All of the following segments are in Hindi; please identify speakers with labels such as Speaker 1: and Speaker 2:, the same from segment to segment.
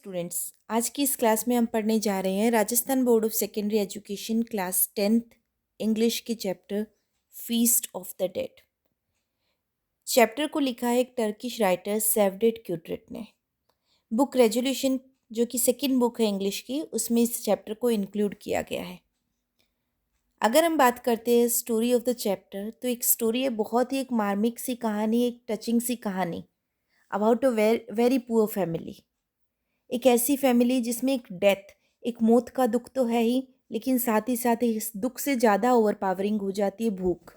Speaker 1: स्टूडेंट्स, आज की इस क्लास में हम पढ़ने जा रहे हैं Rajasthan board of secondary education class 10th English के chapter feast of the dead. Chapter को लिखा है एक टर्किश राइटर सेवडेट क्यूटरेट ने। बुक रेजोल्यूशन जो कि सेकंड बुक है इंग्लिश की, उसमें इस चैप्टर को इंक्लूड किया गया है। अगर हम बात करते हैं स्टोरी ऑफ द चैप्टर, तो एक स्टोरी है, बहुत ही एक मार्मिक सी कहानी, एक टचिंग सी कहानी about a very poor family. एक ऐसी फैमिली जिसमें एक डेथ, एक मौत का दुख तो है ही, लेकिन साथ ही साथ इस दुख से ज़्यादा ओवरपावरिंग हो जाती है भूख।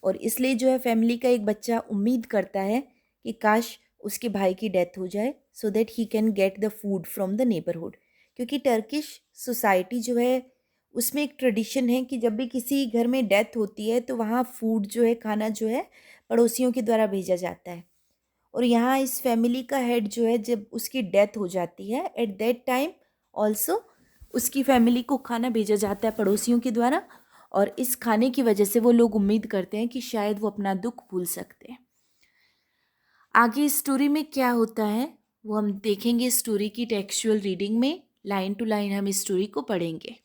Speaker 1: और इसलिए जो है फैमिली का एक बच्चा उम्मीद करता है कि काश उसके भाई की डेथ हो जाए so that he can get the food from the neighbourhood. क्योंकि टर्किश सोसाइटी जो है उसमें एक ट्रेडिशन है कि जब भी किसी घर में डेथ होती है तो वहाँ फूड जो है, खाना जो है, पड़ोसियों के द्वारा भेजा जाता है। और यहाँ इस फैमिली का हेड जो है, जब उसकी डेथ हो जाती है एट दैट टाइम ऑल्सो उसकी फैमिली को खाना भेजा जाता है पड़ोसियों के द्वारा। और इस खाने की वजह से वो लोग उम्मीद करते हैं कि शायद वो अपना दुख भूल सकते हैं। आगे इस स्टोरी में क्या होता है वो हम देखेंगे स्टोरी की टेक्सचुअल रीडिंग में। लाइन टू लाइन हम इस स्टोरी को पढ़ेंगे।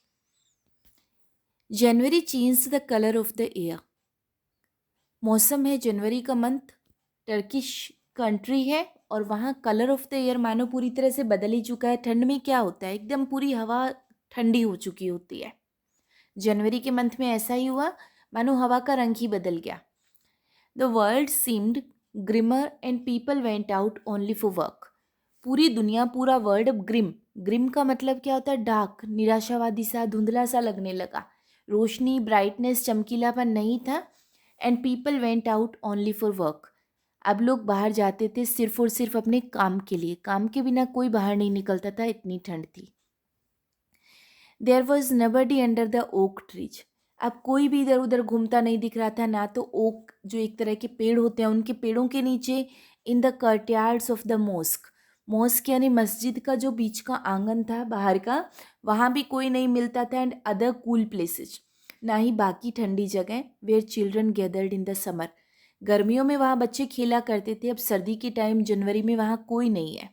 Speaker 1: January change the colour of the air. मौसम है जनवरी का मंथ, टर्किश कंट्री है और वहाँ कलर ऑफ द ईयर मानो पूरी तरह से बदल ही चुका है। ठंड में क्या होता है, एकदम पूरी हवा ठंडी हो चुकी होती है। जनवरी के मंथ में ऐसा ही हुआ, मानो हवा का रंग ही बदल गया। The world seemed grimmer and people went out only for work. पूरी दुनिया, पूरा वर्ल्ड अब ग्रिम। ग्रिम का मतलब क्या होता है, डार्क, निराशावादी सा, धुंधला सा लगने लगा। रोशनी, ब्राइटनेस, चमकीलापन नहीं था। And people went out only for work. अब लोग बाहर जाते थे सिर्फ और सिर्फ अपने काम के लिए। काम के बिना कोई बाहर नहीं निकलता था, इतनी ठंड थी। There was nobody under the oak trees. अब कोई भी इधर उधर घूमता नहीं दिख रहा था, ना तो ओक जो एक तरह के पेड़ होते हैं उनके पेड़ों के नीचे। In the courtyards of the mosque. Mosque यानी मस्जिद का जो बीच का आंगन था बाहर का, वहाँ भी कोई नहीं मिलता था। एंड अदर कूल प्लेसेज, ना ही बाकी ठंडी जगह। Where children gathered in the summer. गर्मियों में वहाँ बच्चे खेला करते थे, अब सर्दी के टाइम जनवरी में वहाँ कोई नहीं है।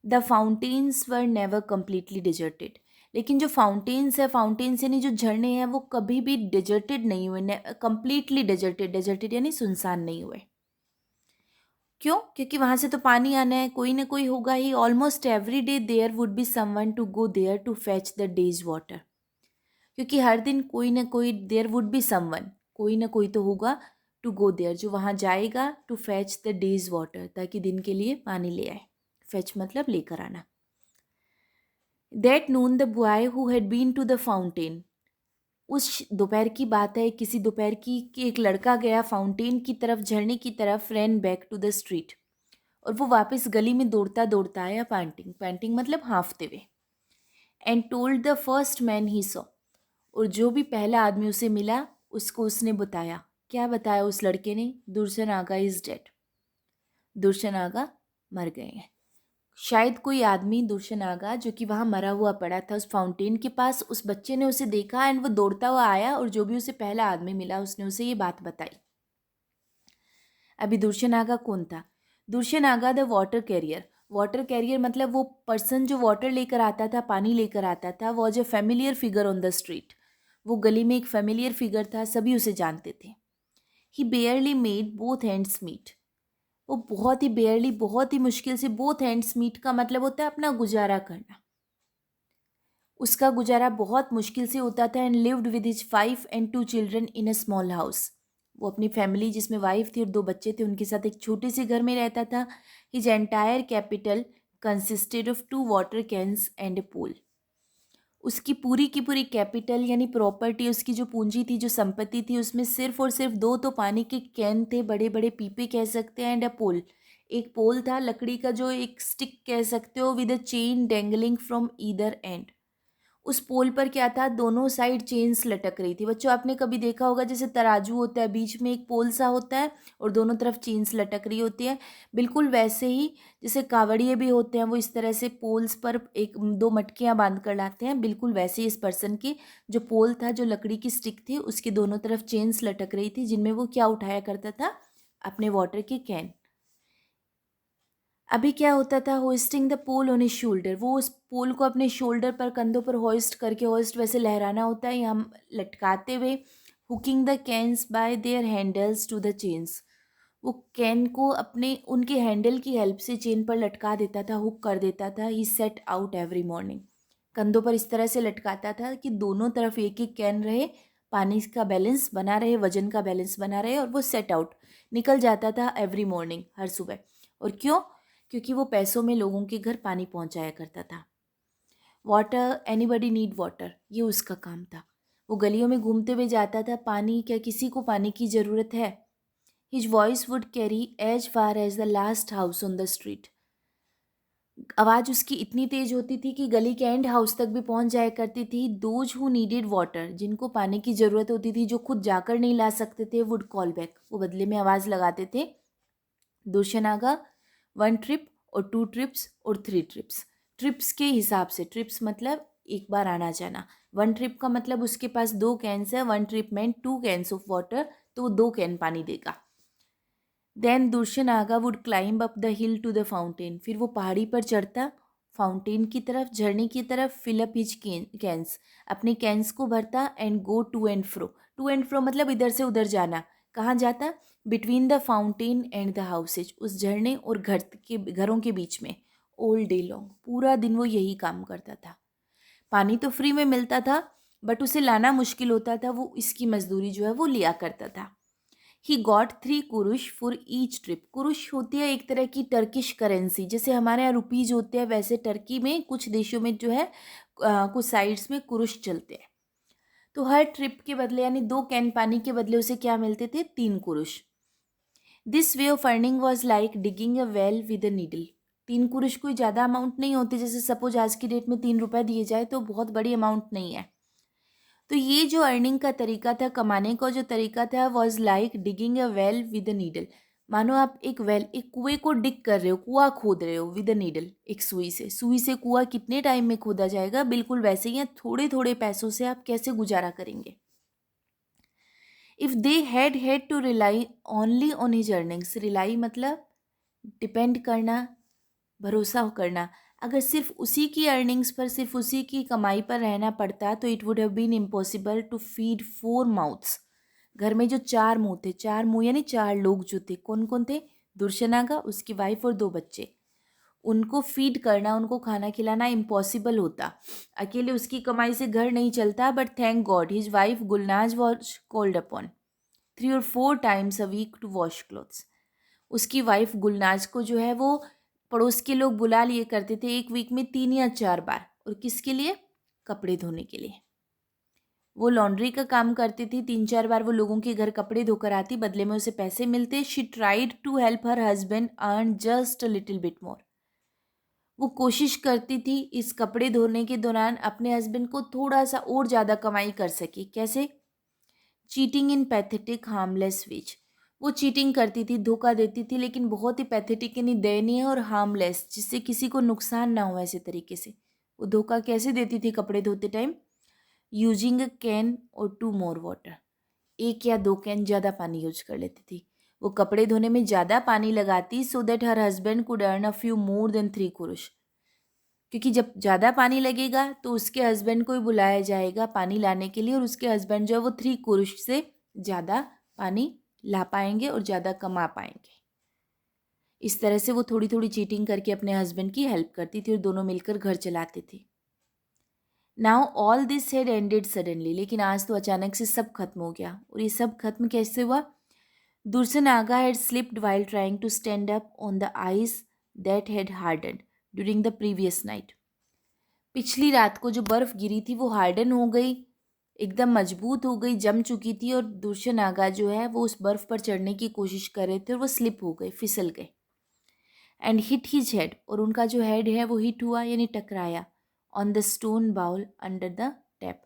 Speaker 1: The fountains were never completely deserted. लेकिन जो फाउंटेन्स है, फाउंटेन्स यानी जो झरने हैं, वो कभी भी डिजर्टेड नहीं हुए, कम्प्लीटली डिजर्टेड। डिजर्टेड यानी सुनसान नहीं हुए। क्यों? क्योंकि वहाँ से तो पानी आना है, कोई ना कोई होगा ही। Almost every day there would be someone to go there to fetch the day's water. क्योंकि हर दिन कोई ना कोई, देयर वुड बी समवन, कोई ना कोई तो होगा, टू गो देयर जो वहाँ जाएगा, to fetch the day's water ताकि दिन के लिए पानी ले आए। फैच मतलब लेकर आना। That noon the boy who had been to the fountain. उस दोपहर की बात है, किसी दोपहर की, कि एक लड़का गया फाउंटेन की तरफ, झरने की तरफ। रैन बैक टू द स्ट्रीट। और वो वापस गली में दौड़ता दौड़ता आया, पैंटिंग, पैंटिंग मतलब हाँफते हुए। And told the first man he saw. और जो भी पहला आदमी उसे मिला उसको उसने बताया। क्या बताया उस लड़के ने? दुर्शन आगा इज डेड। दुर्शन आगा मर गए हैं। शायद कोई आदमी, दुर्शन आगा, जो कि वहाँ मरा हुआ पड़ा था उस फाउंटेन के पास, उस बच्चे ने उसे देखा एंड वो दौड़ता हुआ आया और जो भी उसे पहला आदमी मिला उसने उसे ये बात बताई। अभी दुर्शन आगा कौन था? Dursun Aga the water carrier. Water carrier मतलब वो पर्सन जो वाटर लेकर आता था, पानी लेकर आता था। Was a familiar figure on the street. वो गली में एक फेमिलियर फिगर था, सभी उसे जानते थे। He barely made both hands meet. वो बहुत ही बेयरली, बहुत ही मुश्किल से, बोथ हैंड्स मीट का मतलब होता है अपना गुजारा करना। उसका गुजारा बहुत मुश्किल से होता था। And lived with his 5 and 2 children in a small house. वो अपनी फैमिली, जिसमें वाइफ थी और 2 बच्चे थे, उनके साथ एक छोटे से घर में रहता था। His entire capital consisted of 2 water cans and a pole. उसकी पूरी की पूरी कैपिटल यानी प्रॉपर्टी, उसकी जो पूंजी थी, जो संपत्ति थी, उसमें सिर्फ और सिर्फ 2 तो पानी के कैन थे, बड़े बड़े पीपे कह सकते हैं। एंड अ पोल, एक पोल था लकड़ी का, जो एक स्टिक कह सकते हो, with a chain dangling from either and. उस पोल पर क्या था, दोनों साइड चेन्स लटक रही थी। बच्चों, आपने कभी देखा होगा जैसे तराजू होता है, बीच में एक पोल सा होता है और दोनों तरफ चेन्स लटक रही होती है। बिल्कुल वैसे ही जैसे कावड़िए भी होते हैं, वो इस तरह से पोल्स पर एक दो मटकियाँ बांध कर लाते हैं। बिल्कुल वैसे ही इस पर्सन की जो पोल था, जो लकड़ी की स्टिक थी, उसके दोनों तरफ चेन्स लटक रही थी, जिनमें वो क्या उठाया करता था, अपने वाटर के कैन। अभी क्या होता था, hoisting the pole on his shoulder, वो उस पोल को अपने शोल्डर पर, कंधों पर होइस्ट करके, होइस्ट वैसे लहराना होता है, यहाँ लटकाते हुए, hooking the cans by their handles to the chains, वो कैन को अपने उनके हैंडल की हेल्प से चेन पर लटका देता था, हुक कर देता था। ही सेट आउट एवरी मॉर्निंग, कंधों पर इस तरह से लटकाता था कि दोनों तरफ एक एक कैन रहे, पानी का बैलेंस बना रहे, वजन का बैलेंस बना रहे, और वो सेट आउट निकल जाता था एवरी मॉर्निंग, हर सुबह। और क्यों? क्योंकि वो पैसों में लोगों के घर पानी पहुंचाया करता था। वाटर, एनीबडी नीड वाटर, ये उसका काम था। वो गलियों में घूमते हुए जाता था, पानी, क्या किसी को पानी की ज़रूरत है? His voice would carry as far as the last house on the street, आवाज़ उसकी इतनी तेज होती थी कि गली के एंड हाउस तक भी पहुंच जाया करती थी। दोज हु नीडेड वाटर, जिनको पानी की ज़रूरत होती थी, जो खुद जाकर नहीं ला सकते थे, वुड कॉल बैक, वो बदले में आवाज़ लगाते थे। दुर्शनागा, 1 ट्रिप और 2 ट्रिप्स और 3 ट्रिप्स, ट्रिप्स के हिसाब से, ट्रिप्स मतलब एक बार आना जाना। 1 ट्रिप का मतलब उसके पास 2 कैंस है, 1 ट्रिप में 2 कैंस ऑफ वाटर, तो वो 2 कैन पानी देगा। Then Dursun Aga would climb up the hill to the fountain, फिर वो पहाड़ी पर चढ़ता, फाउंटेन की तरफ, झरने की तरफ। फिल अप हिज कैंस, अपने कैंस को भरता। And go to and fro, to and fro मतलब इधर से उधर जाना। कहाँ जाता? Between the fountain and the houses, उस झरने और घरों के बीच में। ऑल डे लॉन्ग, पूरा दिन वो यही काम करता था। पानी तो फ्री में मिलता था, बट उसे लाना मुश्किल होता था, वो इसकी मजदूरी जो है वो लिया करता था। He got 3 kurush for each trip, kurush होती है एक तरह की टर्किश करेंसी, जैसे हमारे यहाँ रुपीज होते हैं, वैसे टर्की में कुछ देशों में जो है कुछ साइड्स में कुरुश चलते हैं। तो हर ट्रिप के बदले, यानी 2 कैन पानी के बदले उसे क्या मिलते थे? 3 kurush. This way of earning was like digging a well with a needle, 3 kurush कोई ज़्यादा अमाउंट नहीं होती, जैसे सपोज आज की डेट में 3 रुपए दिए जाए तो बहुत बड़ी अमाउंट नहीं है। तो ये जो अर्निंग का तरीका था, कमाने का जो तरीका था, was like digging a well with a needle, मानो आप एक वेल, एक कुएं को डिग कर रहे हो, कुआं खोद रहे हो विद अ नीडल, एक सुई से। सुई से कुआं कितने टाइम में खोदा जाएगा? बिल्कुल वैसे ही है, थोड़े थोड़े पैसों से आप कैसे गुजारा करेंगे। If they had to rely only on his earnings, rely मतलब डिपेंड करना, भरोसा करना, अगर सिर्फ उसी की अर्निंग्स पर, सिर्फ उसी की कमाई पर रहना पड़ता, तो it would have been impossible to feed 4 mouths, घर में जो 4 मुंह थे, 4 मुंह यानी 4 लोग जो थे, कौन कौन थे? दुर्शनागा, उसकी वाइफ और 2 बच्चे, उनको फीड करना, उनको खाना खिलाना इम्पॉसिबल होता। अकेले उसकी कमाई से घर नहीं चलता, but thank god his wife Gulnaz was called upon 3 or 4 times a week to wash clothes, उसकी वाइफ गुलनाज को जो है वो पड़ोस के लोग बुला लिए करते थे, एक वीक में 3 या 4 बार। और किसके लिए? कपड़े धोने के लिए। वो लॉन्ड्री का काम करती थी, 3-4 बार वो लोगों के घर कपड़े धोकर आती, बदले में उसे पैसे मिलते। She tried to help her husband earn just a little bit more, वो कोशिश करती थी इस कपड़े धोने के दौरान अपने हस्बैंड को थोड़ा सा और ज़्यादा कमाई कर सके। कैसे? चीटिंग इन पैथेटिक हार्मलेस वेज, वो चीटिंग करती थी, धोखा देती थी, लेकिन बहुत ही पैथेटिक यानी दयनीय और हार्मलेस, जिससे किसी को नुकसान ना हो, ऐसे तरीके से। वो धोखा कैसे देती थी कपड़े धोते टाइम? यूजिंग अ कैन और 2 more वाटर, 1 या 2 कैन ज़्यादा पानी यूज कर लेती थी। वो कपड़े धोने में ज़्यादा पानी लगाती, so that her husband could earn a few more than 3 कुरुश, क्योंकि जब ज़्यादा पानी लगेगा तो उसके हस्बैंड को ही बुलाया जाएगा पानी लाने के लिए, और उसके हस्बैंड जो है वो 3 कुरुश से ज़्यादा पानी ला पाएंगे और ज़्यादा कमा पाएंगे। इस तरह से वो थोड़ी थोड़ी चीटिंग करके अपने हस्बैंड की हेल्प करती थी और दोनों मिलकर घर चलाते थे। Now all this had ended suddenly, लेकिन आज तो अचानक से सब खत्म हो गया। और ये सब खत्म कैसे हुआ? Dursun Aga had slipped while trying to stand up on the ice that had hardened during the previous night, पिछली रात को जो बर्फ़ गिरी थी वो हार्डन हो गई, एकदम मजबूत हो गई, जम चुकी थी, और दुर्शनागा जो है वो उस बर्फ़ पर चढ़ने की कोशिश कर रहे थे और वो स्लिप हो गए, फिसल गए। एंड हिट हिज हेड, और उनका जो हेड है वो हिट हुआ यानी टकराया, on the stone bowl under the tap,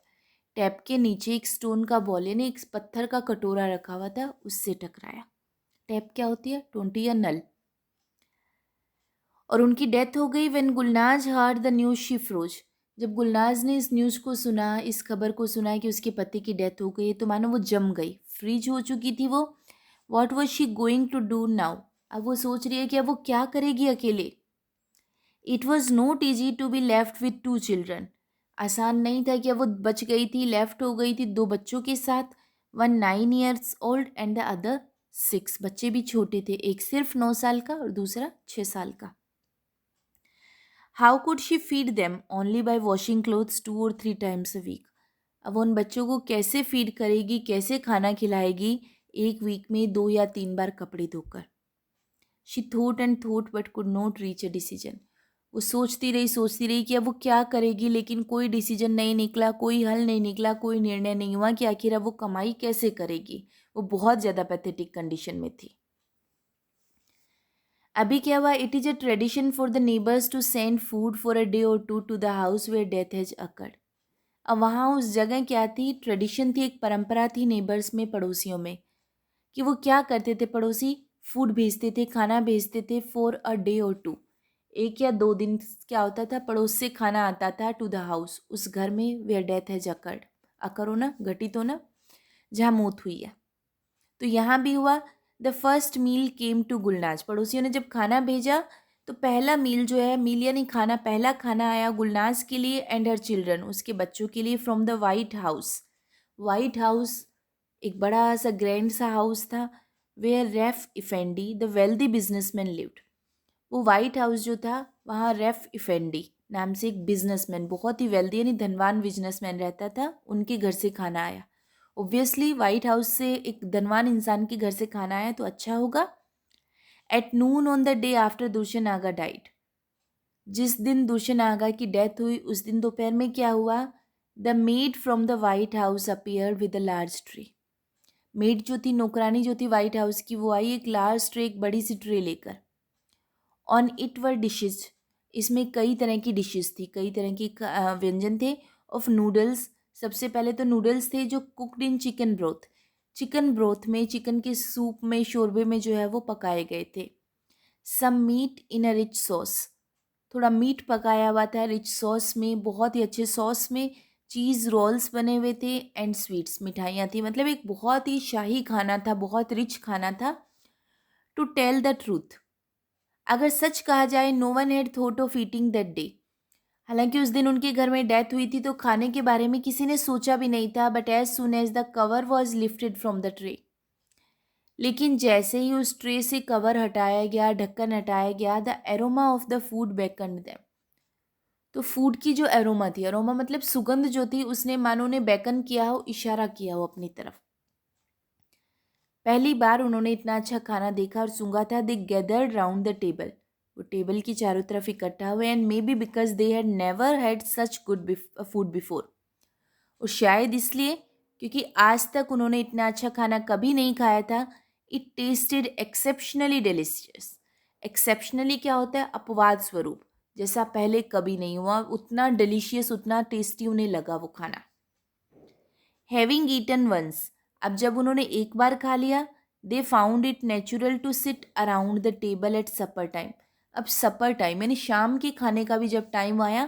Speaker 1: tap के नीचे एक स्टोन का बॉल यानी एक पत्थर का कटोरा रखा हुआ था, उससे टकराया। टैप क्या होती है? टोंटी या नल। और उनकी डेथ हो गई। When Gulnaz heard the news she froze, जब गुलनाज ने इस न्यूज़ को सुना, इस खबर को सुना कि उसके पति की डेथ हो गई, तो मानो वो जम गई, फ्रीज हो चुकी थी वो। What was she going to do now, अब वो सोच रही है कि अब वो क्या करेगी अकेले। It was not easy to be left with two children. आसान नहीं था कि अब वो बच गई थी, लेफ्ट हो गई थी दो बच्चों के साथ। One 9 years old and the other 6। बच्चे भी छोटे थे, एक सिर्फ 9 साल का और दूसरा 6 साल का। How could she feed them only by washing clothes 2 or 3 times a week। अब वो उन बच्चों को कैसे फीड करेगी, कैसे खाना खिलाएगी एक वीक में 2 या 3 बार कपड़े धोकर। She thought and thought but could not reach a decision. वो सोचती रही कि अब वो क्या करेगी, लेकिन कोई डिसीजन नहीं निकला, कोई हल नहीं निकला, कोई निर्णय नहीं हुआ कि आखिर अब वो कमाई कैसे करेगी। वो बहुत ज़्यादा पैथेटिक कंडीशन में थी। अभी क्या हुआ, it is a tradition for the neighbours to send food for a day or two to the house where death has occurred. अब वहाँ उस जगह क्या थी, ट्रेडिशन थी, एक परंपरा थी नेबर्स में, पड़ोसियों में, कि वो क्या करते थे पड़ोसी, फूड भेजते थे, खाना भेजते थे for a day or to. 1 या 2 दिन क्या होता था, पड़ोस से खाना आता था टू द हाउस, उस घर में वेयर डेथ हैज अकर्ड। अकर हो ना, घटित हो ना, जहाँ मौत हुई है। तो यहाँ भी हुआ। The first meal came to Gulnaz. पड़ोसियों ने जब खाना भेजा तो पहला मील जो है, मील यानी खाना, पहला खाना आया गुलनाज के लिए एंड हर चिल्ड्रन, उसके बच्चों के लिए, from the white House. White House एक बड़ा सा ग्रैंड सा हाउस था, where Ref Efendi the wealthy businessman lived. वो वाइट हाउस जो था, वहाँ रेफ इफेंडी नाम से एक बिजनेसमैन, बहुत ही वेल्दी यानी धनवान बिजनेसमैन रहता था, उनके घर से खाना आया। ऑब्वियसली वाइट हाउस से एक धनवान इंसान के घर से खाना आया तो अच्छा होगा। At noon on the day after Dushyant Agha died. जिस दिन दुष्यंत आगा की डेथ हुई उस दिन दोपहर में क्या हुआ, the made from the white house appear with a large tray. Made जो थी, नौकरानी जो थी वाइट हाउस की, वो आई एक लार्ज ट्रे, एक बड़ी सी ट्रे लेकर। On it were dishes. इसमें कई तरह की डिशेस थी, कई तरह के व्यंजन थे। Of noodles. सबसे पहले तो नूडल्स थे जो cooked in chicken broth, chicken broth में, चिकन के सूप में, शोरबे में जो है वो पकाए गए थे। Some meat in a rich sauce. थोड़ा मीट पकाया हुआ था रिच सॉस में, बहुत ही अच्छे सॉस में। चीज़ रोल्स बने हुए थे एंड स्वीट्स, मिठाइयाँ थी। मतलब एक बहुत ही शाही खाना था, बहुत रिच खाना था। टू टेल द ट्रूथ, अगर सच कहा जाए, no one had thought of eating that day. हालांकि उस दिन उनके घर में डेथ हुई थी तो खाने के बारे में किसी ने सोचा भी नहीं था। But as soon as the cover was lifted from the tray, लेकिन जैसे ही उस ट्रे से कवर हटाया गया, ढक्कन हटाया गया, the aroma of the food beckoned them. तो फूड की जो एरोमा थी, एरोमा मतलब सुगंध जो थी, उसने मानो ने बेकन किया हो, इशारा किया हो अपनी तरफ। पहली बार उन्होंने इतना अच्छा खाना देखा और सूंघा था। दे गैदर्ड राउंड द टेबल। वो टेबल की चारों तरफ इकट्ठा हुए। And may be because they had never had such good food before. और शायद इसलिए क्योंकि आज तक उन्होंने इतना अच्छा खाना कभी नहीं खाया था। It tested exceptionally delicious. Exceptionally क्या होता है, अपवाद स्वरूप, जैसा पहले कभी नहीं हुआ, उतना डिलीशियस, उतना टेस्टी उन्हें लगा वो खाना। हैविंग ईटन वंस, अब जब उन्होंने एक बार खा लिया, they found it natural to sit around the table at supper time. अब सपर टाइम यानी शाम के खाने का भी जब टाइम आया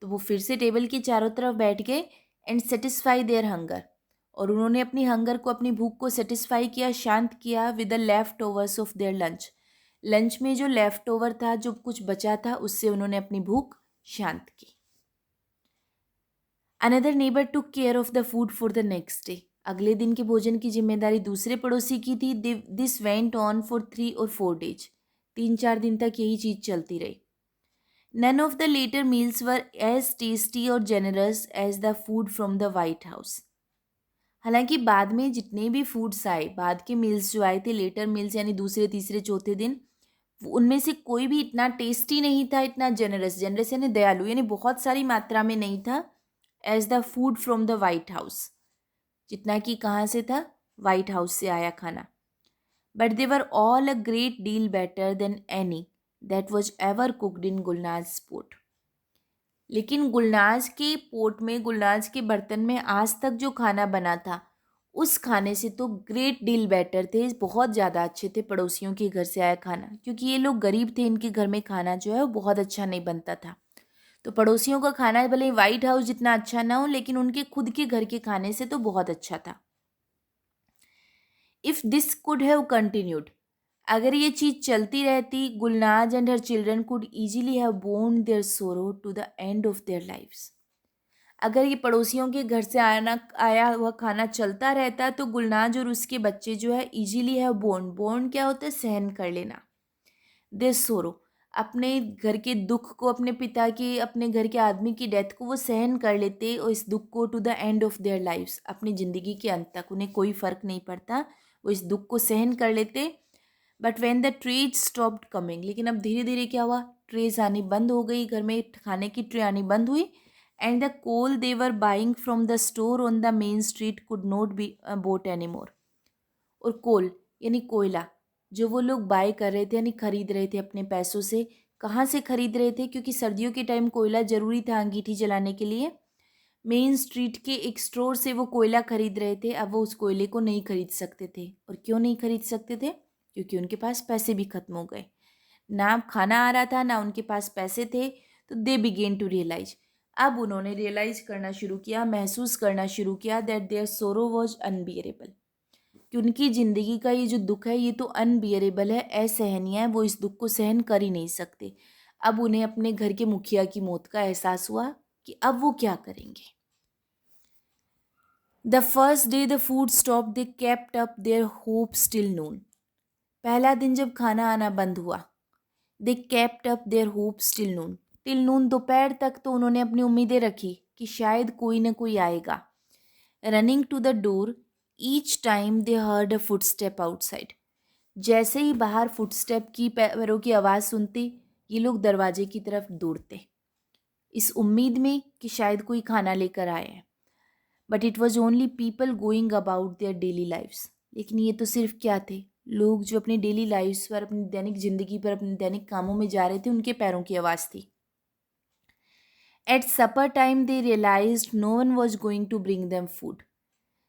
Speaker 1: तो वो फिर से टेबल के चारों तरफ बैठ गए एंड सेटिस्फाई देयर हंगर। और उन्होंने अपनी हंगर को, अपनी भूख को सेटिस्फाई किया, शांत किया with the left overs of their lunch. Lunch में जो लेफ्ट ओवर था, जो कुछ बचा था, उससे उन्होंने अपनी भूख शांत की। Another neighbour took care of the food for the next day. अगले दिन के भोजन की जिम्मेदारी दूसरे पड़ोसी की थी। This went on for 3 or 4 days। 3-4 दिन तक यही चीज़ चलती रही। None of the later meals were as tasty और generous as the food from the white House. हालांकि बाद में जितने भी फूड्स आए, बाद के मील्स जो आए थे, लेटर मील्स यानी दूसरे तीसरे चौथे दिन, उनमें से कोई भी इतना टेस्टी नहीं था, इतना जेनरस, जेनरस यानी दयालु, यानी बहुत सारी मात्रा में नहीं था, as the food from the white house, जितना कि कहाँ से था, वाइट हाउस से आया खाना। But they were all a great deal better than any that was ever cooked in Gulnaz pot. लेकिन गुलनाज के पोट में, गुलनाज के बर्तन में आज तक जो खाना बना था, उस खाने से तो ग्रेट डील बेटर थे, बहुत ज़्यादा अच्छे थे पड़ोसियों के घर से आया खाना। क्योंकि ये लोग गरीब थे, इनके घर में खाना जो है वो बहुत अच्छा नहीं बनता था। तो पड़ोसियों का खाना भले वाइट हाउस जितना अच्छा ना हो, लेकिन उनके खुद के घर के खाने से तो बहुत अच्छा था। If this could have continued, अगर ये चीज़ चलती रहती, Gulnaz and her children could easily have borne their sorrow to the end of their lives. अगर ये पड़ोसियों के घर से आया हुआ खाना चलता रहता तो गुलनाज और उसके बच्चे जो है ईजिली हैव बोर्न, बोर्न क्या होता है, सहन कर लेना, दिस सोरो, अपने घर के दुख को, अपने पिता की, अपने घर के आदमी की डेथ को वो सहन कर लेते, और इस दुख को to the end of their lives, अपनी ज़िंदगी के अंत तक उन्हें कोई फ़र्क नहीं पड़ता, वो इस दुख को सहन कर लेते। But when the trays stopped coming, लेकिन अब धीरे धीरे क्या हुआ, ट्रेज आनी बंद हो गई, घर में खाने की ट्रे आनी बंद हुई। And the coal they were buying from the store on the main street could not be bought any more. और कोल यानी कोयला, जो वो लोग बाय कर रहे थे यानी खरीद रहे थे अपने पैसों से, कहाँ से खरीद रहे थे, क्योंकि सर्दियों के टाइम कोयला ज़रूरी था अंगीठी जलाने के लिए। मेन स्ट्रीट के एक स्टोर से वो कोयला खरीद रहे थे। अब वो उस कोयले को नहीं खरीद सकते थे, और क्यों नहीं खरीद सकते थे, क्योंकि उनके पास पैसे भी खत्म हो गए, ना खाना आ रहा था ना उनके पास पैसे थे। तो दे बिगेन टू रियलाइज, अब उन्होंने रियलाइज करना शुरू किया, महसूस करना शुरू किया दैट देयर सोरो वॉज अनबियरेबल, कि उनकी ज़िंदगी का ये जो दुख है ये तो अनबियरेबल है, असहनीय है, वो इस दुख को सहन कर ही नहीं सकते। अब उन्हें अपने घर के मुखिया की मौत का एहसास हुआ कि अब वो क्या करेंगे। The first day the food stop they kept up their hope still noon. पहला दिन जब खाना आना बंद हुआ, they kept up their hope still noon, till noon, दोपहर तक तो उन्होंने अपनी उम्मीदें रखी कि शायद कोई ना कोई आएगा। Running to the door each time they heard a footstep outside, जैसे ही बाहर फुटस्टेप की पैरों की आवाज़ सुनती, ये लोग दरवाजे की तरफ दौड़ते, इस उम्मीद में कि शायद कोई खाना लेकर आए हैं। But it was only people going about their daily lifes, लेकिन ये तो सिर्फ क्या थे, लोग जो अपनी डेली लाइफ्स पर, अपनी दैनिक जिंदगी पर, अपने दैनिक कामों में जा रहे थे, उनके पैरों की आवाज़ थी। At supper time they realized no one was going to bring them food.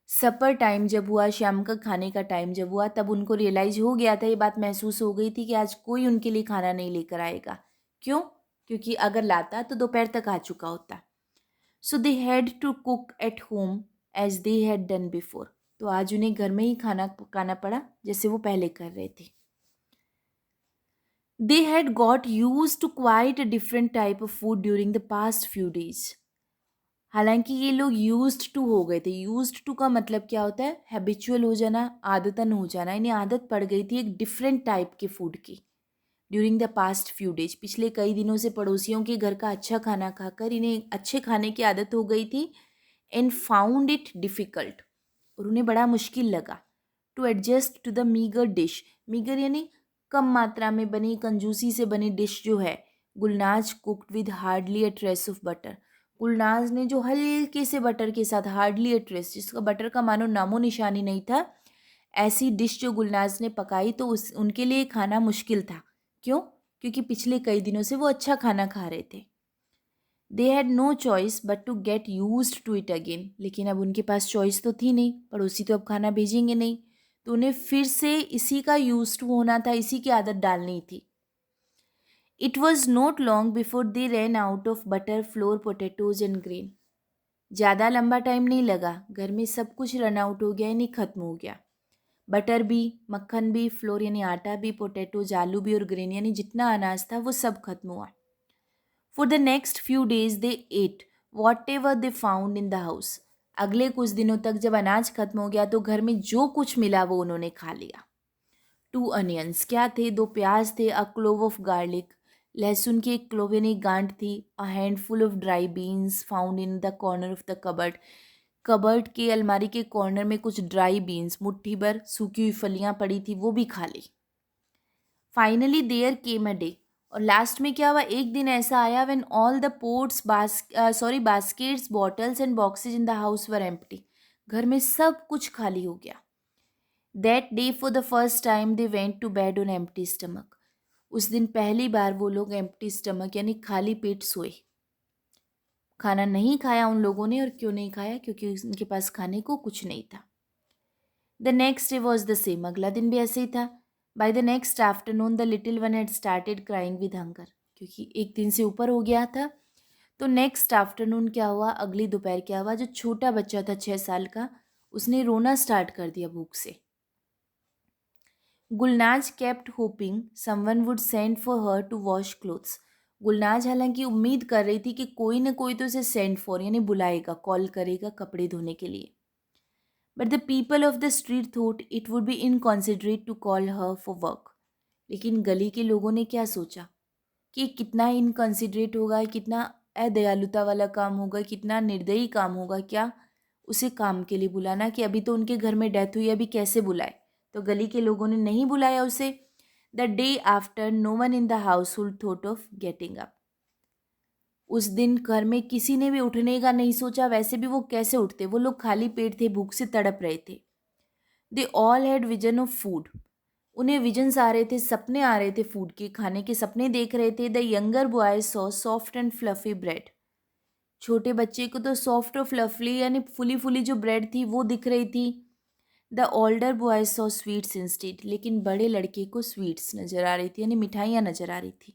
Speaker 1: Supper time जब हुआ, शाम का खाने का टाइम जब हुआ, तब उनको रियलाइज हो गया था, ये बात महसूस हो गई थी कि आज कोई उनके लिए खाना नहीं लेकर आएगा। क्यों? क्योंकि अगर लाता तो दोपहर तक आ चुका होता। So they had to cook at home as they had done before, तो आज उन्हें घर में ही खाना पकाना पड़ा जैसे वो पहले कर रहे थे। They had got use to quite a different type of food during the past few days. हालांकि ये लोग यूज्ड टू हो गए थे, यूज्ड टू का मतलब क्या होता है, हैबिचुअल हो जाना, आदतन हो जाना, इन्हें आदत पड़ गई थी एक डिफरेंट टाइप के फूड की। During the past few days, पिछले कई दिनों से पड़ोसियों के घर का अच्छा खाना खाकर इन्हें अच्छे खाने की आदत हो गई थी। एंड फाउंड इट डिफ़िकल्ट, और उन्हें बड़ा मुश्किल लगा, to adjust to the meagre dish, meagre यानी कम मात्रा में बनी, कंजूसी से बनी डिश जो है, Gulnaz cooked with hardly a trace of butter, Gulnaz ने जो हल्के से बटर के साथ, हार्डली अ ट्रेस, जिसका बटर का मानो नामो निशानी नहीं था, ऐसी डिश जो गुलनाज ने पकाई, तो उस उनके लिए खाना मुश्किल था। क्यों? क्योंकि पिछले कई दिनों से वो अच्छा खाना खा रहे थे। They had no choice but to get used to it again, लेकिन अब उनके पास चॉइस तो थी नहीं, पड़ोसी तो अब खाना भेजेंगे नहीं, तो उन्हें फिर से इसी का यूज टू होना था, इसी की आदत डालनी थी। It was not long before they ran out of butter, floor, potatoes and grain. ज़्यादा लंबा टाइम नहीं लगा, घर में सब कुछ रन आउट हो गया, यानी खत्म हो गया। बटर भी, मक्खन भी, फ्लोर यानी आटा भी, पोटैटोज आलू भी, और ग्रेन यानी जितना अनाज था वो सब खत्म हुआ। For the next few days they ate whatever they found in the house. अगले कुछ दिनों तक जब अनाज खत्म हो गया तो घर में जो कुछ मिला वो उन्होंने खा लिया। 2 अनियंस, क्या थे, 2 प्याज थे, अ क्लोव ऑफ गार्लिक, लहसुन की एक क्लोव यानी गांठ थी, a handful of dry beans found in the corner of the cupboard, cupboard के अलमारी के कॉर्नर में कुछ ड्राई बीन्स, मुट्ठी भर सूखी हुई फलियां पड़ी थी, वो भी खा ली। Finally there came a day, और लास्ट में क्या हुआ, एक दिन ऐसा आया when all the pots, baskets, bottles and boxes in the house were empty, घर में सब कुछ खाली हो गया। That day for the first time they went to bed on empty stomach, उस दिन पहली बार वो लोग एम्प्टी स्टमक यानी खाली पेट सोए। खाना नहीं खाया उन लोगों ने, और क्यों नहीं खाया, क्योंकि उनके पास खाने को कुछ नहीं था। The next day was the same, अगला दिन भी ऐसे ही था। By the next afternoon the little one had started crying with hunger, क्योंकि एक दिन से ऊपर हो गया था। तो नेक्स्ट आफ्टरनून क्या हुआ, अगली दोपहर क्या हुआ, जो छोटा बच्चा था 6 साल का, उसने रोना स्टार्ट कर दिया भूख से। Gulnaz kept hoping someone would send for her to wash clothes. Gulnaz हालांकि उम्मीद कर रही थी कि कोई ना कोई तो उसे सेंड फॉर यानी बुलाएगा, कॉल करेगा कपड़े धोने के लिए। But the people of the street thought it would be inconsiderate to call her for work. लेकिन गली के लोगों ने क्या सोचा कि ये कितना इनकॉन्सिडरेट होगा, कितना अदयालुता वाला काम होगा, कितना निर्दयी काम होगा क्या उसे काम के लिए बुलाना, कि अभी तो उनके घर में डेथ हुई, अभी कैसे बुलाए। तो गली के लोगों ने नहीं बुलाया उसे। The day after no one in the household thought of getting up. उस दिन घर में किसी ने भी उठने का नहीं सोचा। वैसे भी वो कैसे उठते, वो लोग खाली पेट थे, भूख से तड़प रहे थे। They all had vision of food. उन्हें विजन्स आ रहे थे, सपने आ रहे थे, फूड के खाने के सपने देख रहे थे। The younger boy saw soft and fluffy bread. छोटे बच्चे को तो सॉफ्ट और फ्लफली यानी फुली फुली जो ब्रेड थी वो दिख रही थी। The older boy saw sweets instead. लेकिन बड़े लड़के को स्वीट्स नज़र आ रही थी यानी मिठाइयाँ नज़र आ रही थी।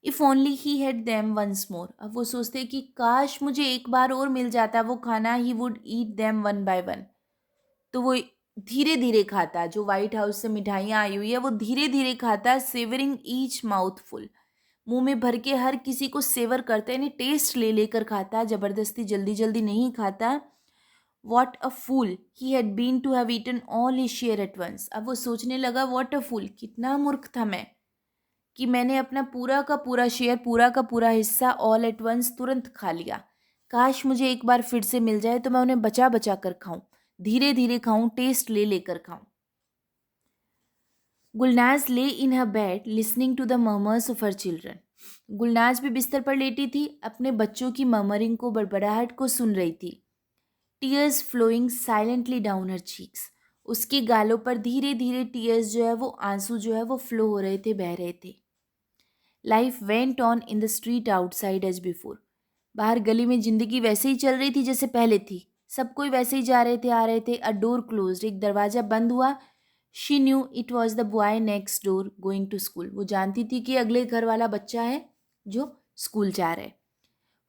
Speaker 1: If only he had them once more. अब वो सोचते कि काश मुझे एक बार और मिल जाता वो खाना। He would eat them one by one. तो वो धीरे धीरे खाता, जो वाइट हाउस से मिठाइयाँ आई हुई है वो धीरे धीरे खाता, सेवरिंग ईच माउथफुल। मुंह में भर के हर किसी को सेवर करता है यानी टेस्ट ले लेकर खाता, ज़बरदस्ती जल्दी जल्दी नहीं खाता। What a fool he had been to have eaten all his share at once. अब वो सोचने लगा वॉट अ फूल, कितना मूर्ख था मैं कि मैंने अपना पूरा का पूरा शेयर, पूरा का पूरा हिस्सा ऑल एट वंस तुरंत खा लिया। काश मुझे एक बार फिर से मिल जाए तो मैं उन्हें बचा बचा कर खाऊं, धीरे धीरे खाऊं, टेस्ट ले लेकर खाऊं। Gulnaz lay in her bed listening to the murmurs of her children. Gulnaz भी बिस्तर पर लेटी थी, अपने बच्चों की मर्मरिंग को, बड़बड़ाहट को सुन रही थी। Tears flowing silently down her cheeks. उसके गालों पर धीरे धीरे टीयर्स जो है वो आंसू जो है वो फ्लो हो रहे थे, बह रहे थे। Life went on in the street outside as before. बाहर गली में जिंदगी वैसे ही चल रही थी जैसे पहले थी। सब कोई वैसे ही जा रहे थे, आ रहे थे। अ डोर क्लोज्ड, एक दरवाज़ा बंद हुआ। She knew it was the boy next door going to school. वो जानती थी कि अगले घर वाला बच्चा है जो स्कूल जा रहा है।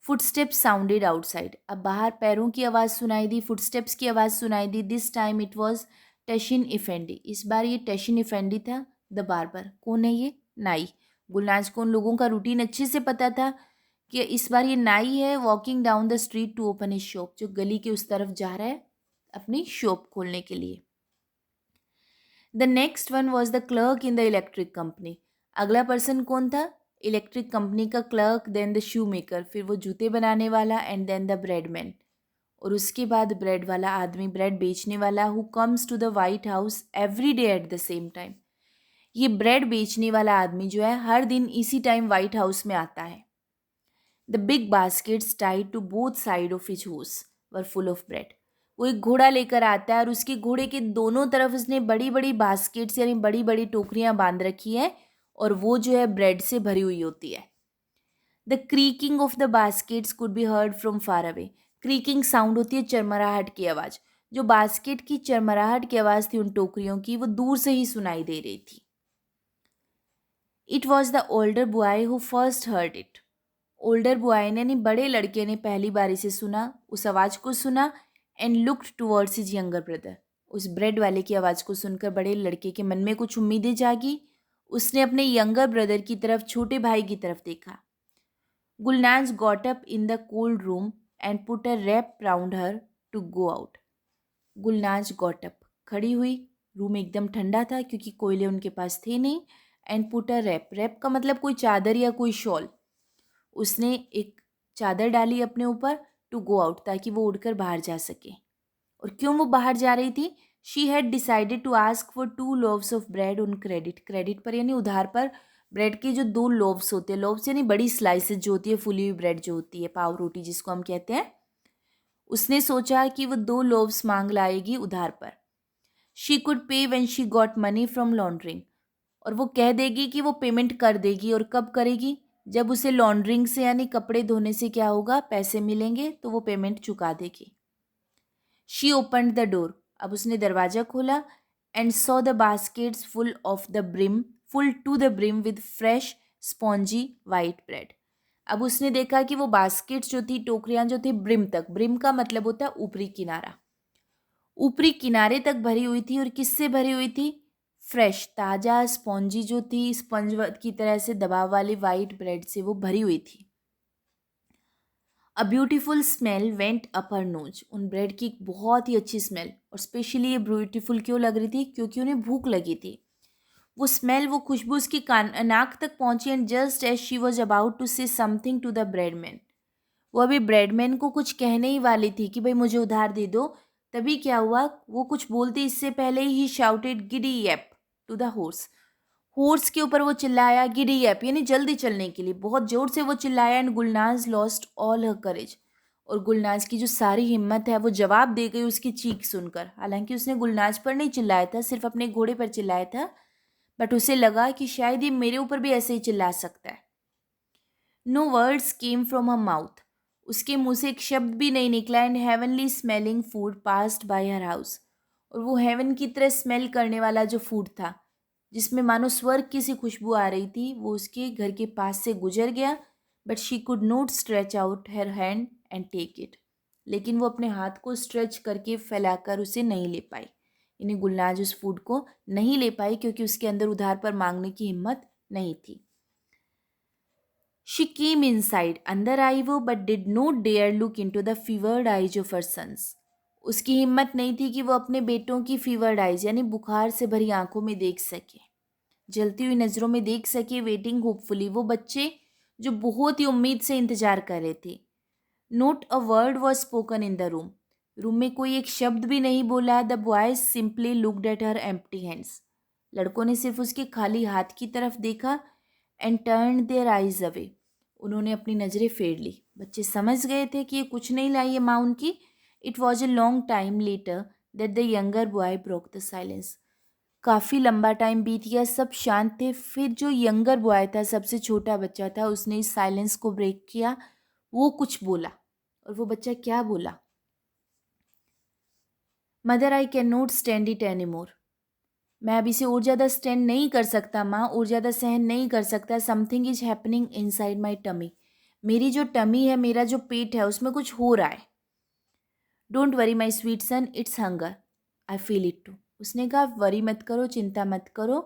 Speaker 1: Footsteps sounded outside. अब बाहर पैरों की आवाज़ सुनाई दी, फुटस्टेप्स की आवाज़ सुनाई दी। This time it was Tahsin Efendi. इस बार ये टशिन इफेंडी था, द बार्बर। कौन है ये? नाई। गुलनाज को उन लोगों का रूटीन अच्छे से पता था कि इस बार ये नाई है, walking down the street to open his shop, जो गली के उस तरफ जा रहा है अपनी शॉप खोलने के लिए। The next one was the clerk in the electric company. अगला पर्सन कौन था? इलेक्ट्रिक कंपनी का clerk, then the shoe maker, फिर वो जूते बनाने वाला, एंड देन द ब्रेडमैन, और उसके बाद ब्रेड वाला आदमी, ब्रेड बेचने वाला, who comes to the white house every day at the same time. ये ब्रेड बेचने वाला आदमी जो है हर दिन इसी टाइम वाइट हाउस में आता है। The big baskets tied to both side of his horse were full of bread. वो एक घोड़ा लेकर आता है और उसके घोड़े के दोनों तरफ उसने बड़ी बड़ी बास्केट्स यानी बड़ी बड़ी टोकरियां बांध रखी है, और वो जो है ब्रेड से भरी हुई होती है। The creaking of the baskets could be heard from far away. Creaking sound होती है चरमराहट की आवाज़। जो बास्केट की चरमराहट की आवाज़ थी उन टोकरियों की, वो दूर से ही सुनाई दे रही थी। It was the older boy who first heard it. Older boy ने यानी बड़े लड़के ने पहली बार इसे सुना, उस आवाज़ को सुना, and looked towards his younger brother. उस ब्रेड वाले की आवाज़ को सुनकर बड़े लड़के के मन में कुछ उम्मीदें जागी। उसने अपने यंगर ब्रदर की तरफ, छोटे भाई की तरफ देखा। Gulnaz got up in the cold room and put a wrap round her to go out. Gulnaz got up, खड़ी हुई। रूम एकदम ठंडा था क्योंकि कोयले उनके पास थे नहीं। And put a wrap, wrap का मतलब कोई चादर या कोई शॉल। उसने एक चादर डाली अपने ऊपर, टू गो आउट, ताकि वो उड़कर बाहर जा सके। और क्यों वो बाहर जा रही थी? She had decided to ask for 2 loaves of bread on credit. Credit पर यानी उधार पर ब्रेड के जो 2 लोव्स होते हैं, लोव्स यानी बड़ी स्लाइसेस जो होती है, फुली हुई ब्रेड जो होती है, पाव रोटी जिसको हम कहते हैं। उसने सोचा कि वो 2 लोव्स मांग लाएगी उधार पर। शी कुड पे when she got money from laundering. और वो कह देगी कि वो पेमेंट कर देगी, और कब करेगी? जब उसे लॉन्ड्रिंग से यानी कपड़े धोने से क्या होगा, पैसे मिलेंगे, तो वो पेमेंट चुका देगी। She opened the door. अब उसने दरवाज़ा खोला, and saw the baskets full of the brim, full to the brim with fresh spongy white bread. अब उसने देखा कि वो बास्केट्स जो थी, टोकरियाँ जो थी, ब्रिम तक, ब्रिम का मतलब होता है ऊपरी किनारा, ऊपरी किनारे तक भरी हुई थी। और किससे भरी हुई थी? फ्रेश ताज़ा स्पॉन्जी जो थी, स्पंज की तरह से दबाव वाली वाइट ब्रेड से वो भरी हुई थी। A beautiful smell went up her nose. उन ब्रेड की एक बहुत ही अच्छी स्मेल, और स्पेशली ये ब्यूटीफुल क्यों लग रही थी, क्योंकि उन्हें भूख लगी थी। वो स्मेल, वो खुशबू उसकी कान नाक तक पहुंची, and just as she was about to say something to the breadman. वो अभी ब्रेडमैन को कुछ कहने ही वाली थी कि भाई मुझे उधार दे दो, तभी क्या हुआ, वो कुछ बोलती इससे पहले ही shouted giddyap to the horse. Horse के ऊपर वो चिल्लाया गिडी येप, यानी जल्दी चलने के लिए बहुत जोर से वो चिल्लाया। एंड गुलनाज लॉस्ट ऑल हर करेज। और गुलनाज की जो सारी हिम्मत है वो जवाब दे गई उसकी चीख सुनकर। हालांकि उसने गुलनाज पर नहीं चिल्लाया था, सिर्फ अपने घोड़े पर चिल्लाया था, बट उसे लगा कि शायद ये मेरे ऊपर भी ऐसे ही चिल्ला सकता है। No words came from her mouth. उसके मुंह से एक शब्द भी नहीं निकला। And heavenly smelling food passed by her house. और वो हेवन की तरह स्मेल करने वाला जो फूड था, जिसमें मानो स्वर्ग की सी खुशबू आ रही थी, वो उसके घर के पास से गुजर गया। But she could not stretch out her hand and take it. लेकिन वो अपने हाथ को स्ट्रेच करके फैलाकर उसे नहीं ले पाई, यानी गुलनाज उस फूड को नहीं ले पाई, क्योंकि उसके अंदर उधार पर मांगने की हिम्मत नहीं थी। शी केम इनसाइड, अंदर आई वो, but did not dare look into the fevered eyes of her sons. उसकी हिम्मत नहीं थी कि वो अपने बेटों की फीवर्ड आइज, यानी बुखार से भरी आंखों में देख सके, जलती हुई नज़रों में देख सके, वेटिंग होपफुली, वो बच्चे जो बहुत ही उम्मीद से इंतजार कर रहे थे। Note a word was spoken in the room. Room में कोई एक शब्द भी नहीं बोला। The boys simply looked at her empty hands. लड़कों ने सिर्फ उसके खाली हाथ की तरफ देखा। And turn their eyes away. उन्होंने अपनी नज़रें फेर ली। बच्चे समझ गए थे कि ये कुछ नहीं लाई है माँ उनकी। It was a long time later that the younger boy broke the silence. काफ़ी लंबा टाइम बीत गया, सब शांत थे, फिर जो यंगर बॉय था, सबसे छोटा बच्चा था, उसने इस साइलेंस को ब्रेक किया। वो कुछ बोला। और वो बच्चा क्या बोला? Mother, I can not stand it any more. मैं अब इसे और ज़्यादा स्टैंड नहीं कर सकता माँ, और ज़्यादा सहन नहीं कर सकता। Something is happening inside my tummy. मेरी जो टमी है, मेरा जो पेट है, उसमें कुछ हो रहा है। Don't worry my sweet son, it's hunger, I feel it too. उसने कहा वरी मत करो, चिंता मत करो,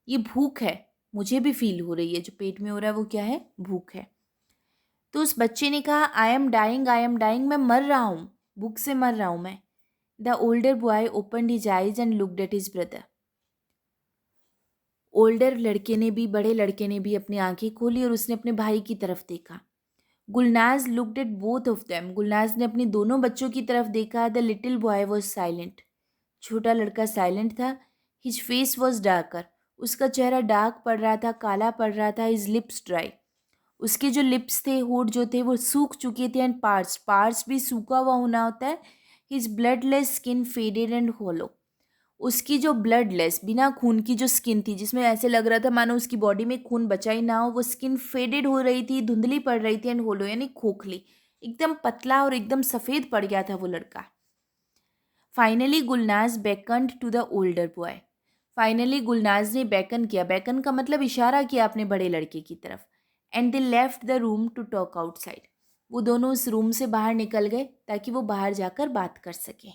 Speaker 1: ये भूख है, मुझे भी फील हो रही है। जो पेट में हो रहा है वो क्या है? भूख है। तो उस बच्चे ने कहा I am dying, I am dying, मैं मर रहा हूँ, भूख से मर रहा हूँ मैं। The older boy opened his eyes and looked at his brother. Older लड़के ने भी, बड़े लड़के ने भी अपनी आंखें खोली और उसने अपने भाई की तरफ देखा। Gulnaz looked at both of them. Gulnaz ने अपनी दोनों बच्चों की तरफ देखा। The little boy was silent. छोटा लड़का साइलेंट था। His face was darker. उसका चेहरा डार्क पड़ रहा था, काला पड़ रहा था। His lips dry. उसके जो लिप्स थे, होठ जो थे, वो सूख चुके थे। एंड पार्स, पार्स भी सूखा हुआ होना होता है। His bloodless skin faded and hollow. उसकी जो ब्लडलेस, बिना खून की जो स्किन थी, जिसमें ऐसे लग रहा था मानो उसकी बॉडी में खून बचा ही ना हो, वो स्किन फेडेड हो रही थी, धुंधली पड़ रही थी। एंड होलो यानी खोखली, एकदम पतला और एकदम सफ़ेद पड़ गया था वो लड़का। Finally Gulnaz beckoned to the older boy. Finally Gulnaz ने बेकन किया। बेकन का मतलब इशारा किया अपने बड़े लड़के की तरफ। And they left the room to talk outside. वो दोनों उस रूम से बाहर निकल गए ताकि वो बाहर जाकर बात कर सकें।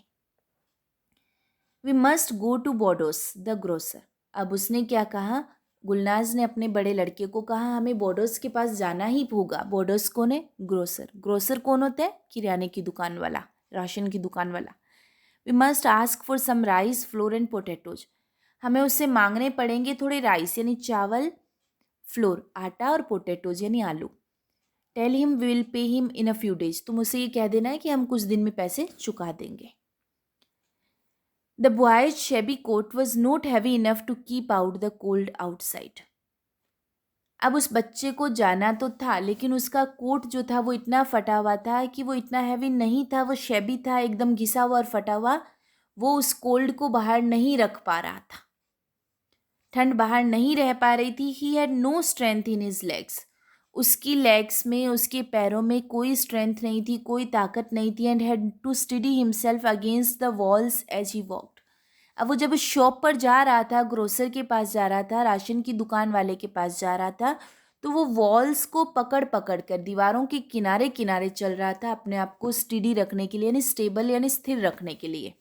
Speaker 1: We must go to Bodos the grocer. अब उसने क्या कहा? गुलनाज ने अपने बड़े लड़के को कहा हमें बोडोस के पास जाना ही होगा। बोडोस कौन है? ग्रोसर। ग्रोसर कौन होता है? किराने की दुकान वाला, राशन की दुकान वाला। We must ask for some rice, flour and potatoes. हमें उससे मांगने पड़ेंगे थोड़े राइस यानी चावल, फ्लोर आटा, और पोटैटोज यानी आलू। Tell him we will pay him in a few days. तुम उसे ये कह देना है कि हम कुछ दिन में पैसे चुका देंगे। The boy's shabby coat was not heavy enough to keep out the cold outside. अब उस बच्चे को जाना तो था, लेकिन उसका कोट जो था वो इतना फटा हुआ था कि वो इतना हैवी नहीं था, वो शेबी था, एकदम घिसा हुआ और फटा हुआ। वो उस कोल्ड को बाहर नहीं रख पा रहा था, ठंड बाहर नहीं रह पा रही थी। He had no strength in his legs. उसकी लेग्स में, उसके पैरों में कोई स्ट्रेंथ नहीं थी, कोई ताकत नहीं थी। And had to steady himself against the walls as he walked. अब वो जब उस शॉप पर जा रहा था, ग्रोसर के पास जा रहा था, राशन की दुकान वाले के पास जा रहा था, तो वो वॉल्स को पकड़ पकड़ कर, दीवारों के किनारे किनारे चल रहा था, अपने आप को स्टडी रखने के लिए, यानी स्टेबल यानी स्थिर रखने के लिए।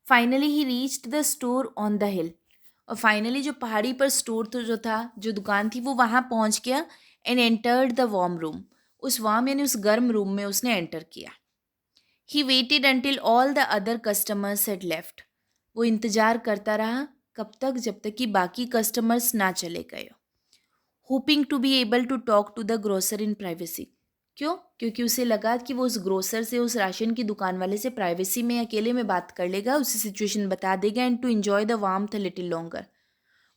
Speaker 1: Finally he reached the store on the हिल। और फाइनली जो पहाड़ी पर स्टोर तो जो था, जो दुकान थी, वो वहाँ पहुँच गया। And entered the warm room. उस वार्म यानी उस गर्म रूम में उसने एंटर किया। He waited until all the other customers had left. वो इंतज़ार करता रहा, कब तक? जब तक कि बाकी कस्टमर्स ना चले गए हो। Hoping to be able to talk to the grocer in privacy. क्यों? क्योंकि उसे लगा कि वो उस ग्रोसर से, उस राशन की दुकान वाले से प्राइवेसी में, अकेले में बात कर लेगा, उसे सिचुएशन बता देगा, and to enjoy the warmth a little longer.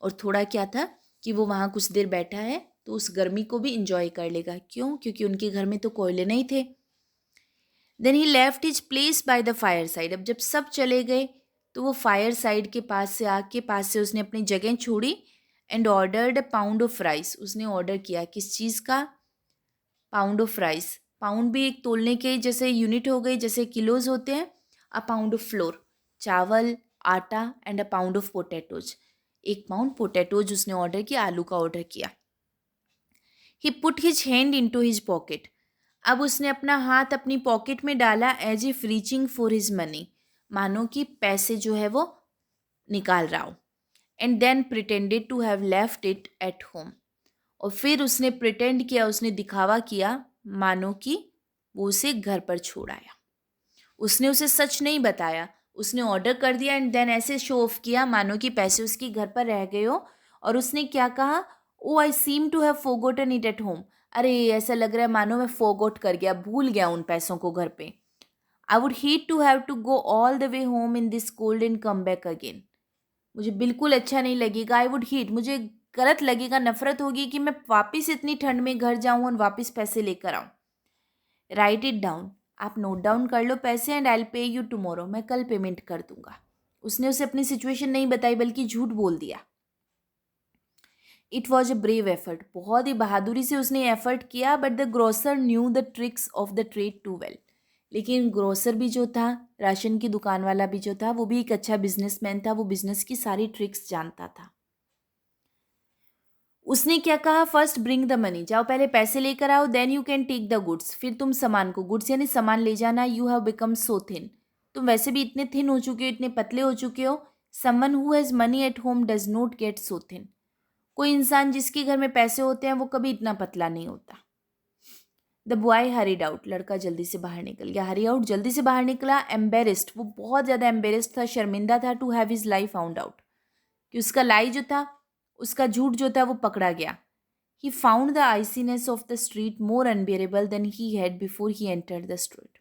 Speaker 1: और थोड़ा क्या था कि वो वहाँ कुछ देर बैठा है तो उस गर्मी को भी इंजॉय कर लेगा। क्यों? क्योंकि उनके घर में तो कोयले नहीं थे। Then he left his place by the fireside. अब जब सब चले गए तो वो फायर साइड के पास से, आग के पास से उसने अपनी जगह छोड़ी। And ordered a pound of rice. उसने ऑर्डर किया किस चीज़ का? Pound of rice. पाउंड भी एक तोलने के जैसे यूनिट हो गई, जैसे किलोज होते हैं। अ पाउंड ऑफ फ्लोर, चावल, आटा, and a pound of potatoes. 1 pound potatoes उसने ऑर्डर किया, आलू का ऑर्डर किया। He put his hand in to his pocket. अब उसने अपना हाथ अपनी पॉकेट में डाला, as if reaching for his money, मानो कि पैसे जो है वो निकाल रहा हो। And then pretended to have left it at home. और फिर उसने प्रिटेंड किया, उसने दिखावा किया, मानो कि वो उसे घर पर छोड़ आया। उसने उसे सच नहीं बताया, उसने ऑर्डर कर दिया एंड देन ऐसे शो ऑफ किया मानो कि पैसे उसके घर पर रह गए हो। और उसने क्या कहा? Oh I seem to have forgotten it at home. अरे ऐसा लग रहा है मानो मैं फोगोट कर गया, भूल गया उन पैसों को घर पे। I would hate to have to go all the way home in this cold and come back again. मुझे बिल्कुल अच्छा नहीं लगेगा। आई वुड हेट, मुझे गलत लगेगा, नफरत होगी कि मैं वापस इतनी ठंड में घर जाऊं और वापस पैसे लेकर आऊं। Right it down. आप नोट डाउन कर लो पैसे, एंड आई पे यू टुमारो। मैं कल पेमेंट कर दूंगा। उसने उसे अपनी सिचुएशन नहीं बताई बल्कि झूठ बोल दिया। It was a brave effort. बहुत ही बहादुरी से उसने एफर्ट किया। But the grocer knew the tricks of the trade too well. लेकिन ग्रोसर भी जो था, राशन की दुकान वाला भी जो था, वो भी एक अच्छा बिजनेसमैन था। वो बिजनेस की सारी ट्रिक्स जानता था। उसने क्या कहा? First bring the money. जाओ पहले पैसे लेकर आओ, then you can take the goods. फिर तुम सामान को, गुड्स यानी सामान ले जाना। You have become so thin. तुम वैसे भी इतने थिन हो चुके हो, इतने पतले हो चुके हो। Someone who has money at home does not get so thin. कोई इंसान जिसके घर में पैसे होते हैं वो कभी इतना पतला नहीं होता। The boy hurried out. लड़का जल्दी से बाहर निकल गया। हरी आउट, जल्दी से बाहर निकला। एम्बेरेस्ड, वो बहुत ज़्यादा एम्बेरेस्ड था, शर्मिंदा था। To have his life found out, कि उसका लाई जो था, उसका झूठ जो था वो पकड़ा गया। He found the iciness of the street more unbearable than he had before he entered the street.